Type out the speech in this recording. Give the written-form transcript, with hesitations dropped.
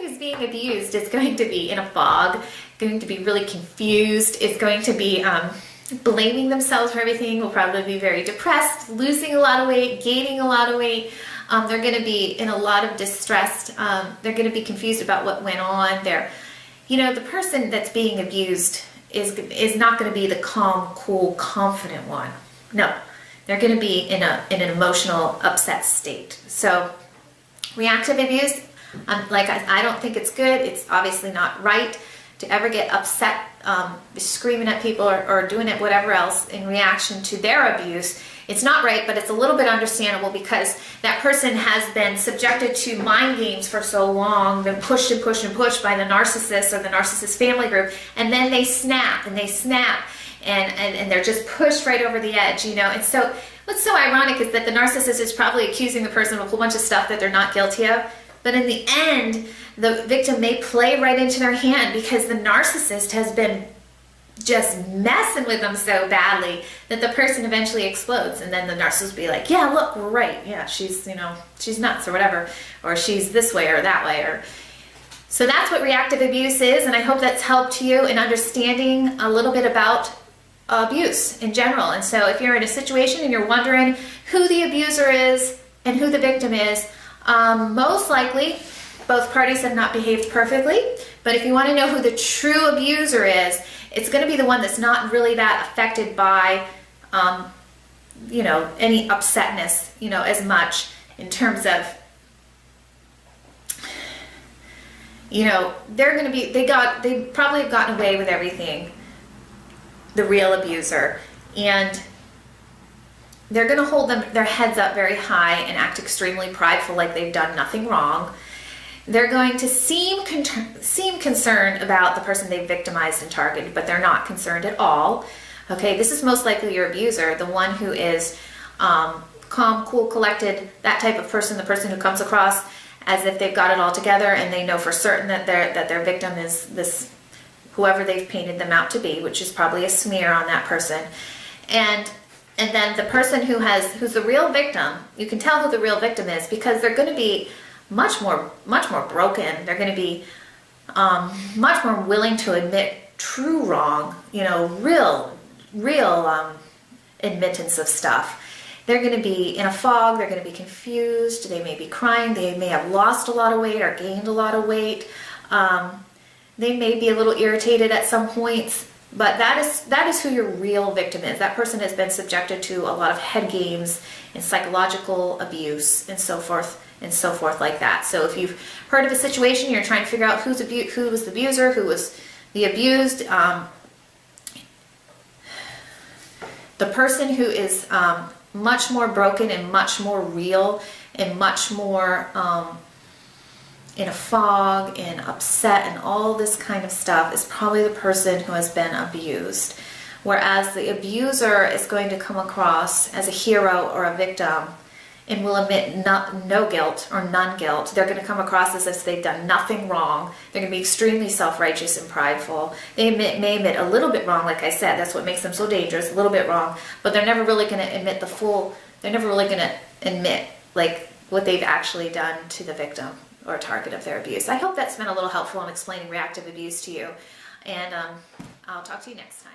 who's being abused is going to be in a fog, going to be really confused, is going to be blaming themselves for everything, will probably be very depressed, losing a lot of weight, gaining a lot of weight. They're going to be in a lot of distress. They're going to be confused about what went on. The person that's being abused is not going to be the calm, cool, confident one. No, they're going to be in an emotional, upset state. So reactive abuse, I don't think it's good. It's obviously not right to ever get upset, screaming at people or doing it whatever else in reaction to their abuse. It's not right, but it's a little bit understandable because that person has been subjected to mind games for so long, been pushed and pushed and pushed by the narcissist or the narcissist family group, and then they snap and they're just pushed right over the edge, And so what's so ironic is that the narcissist is probably accusing the person of a whole bunch of stuff that they're not guilty of, but in the end, the victim may play right into their hand because the narcissist has been just messing with them so badly that the person eventually explodes, and then the narcissist will be like, yeah, look, we're right, yeah, she's nuts or whatever, or she's this way or that way. So that's what reactive abuse is, and I hope that's helped you in understanding a little bit about abuse in general. And so if you're in a situation and you're wondering who the abuser is and who the victim is, most likely both parties have not behaved perfectly, but if you want to know who the true abuser is, it's going to be the one that's not really that affected by, any upsetness, as much in terms of, they probably have gotten away with everything, the real abuser, and they're going to hold their heads up very high and act extremely prideful like they've done nothing wrong. They're going to seem concerned about the person they've victimized and targeted, but they're not concerned at all. Okay, this is most likely your abuser, the one who is calm, cool, collected, that type of person, the person who comes across as if they've got it all together and they know for certain that their victim is this, whoever they've painted them out to be, which is probably a smear on that person. And then the person who's the real victim, you can tell who the real victim is because they're going to be much more broken. They're going to be much more willing to admit true wrong, real admittance of stuff. They're going to be in a fog. They're going to be confused. They may be crying. They may have lost a lot of weight or gained a lot of weight. They may be a little irritated at some points, but that is who your real victim is. That person has been subjected to a lot of head games and psychological abuse and so forth like that. So if you've heard of a situation, you're trying to figure out who was the abuser, who was the abused, the person who is much more broken and much more real and much more in a fog and upset and all this kind of stuff is probably the person who has been abused. Whereas the abuser is going to come across as a hero or a victim and will admit no guilt or none guilt. They're going to come across as if they've done nothing wrong. They're going to be extremely self-righteous and prideful. They may admit a little bit wrong, like I said. That's what makes them so dangerous, a little bit wrong. But they're never really going to admit they're never really going to admit like what they've actually done to the victim or target of their abuse. I hope that's been a little helpful in explaining reactive abuse to you. And I'll talk to you next time.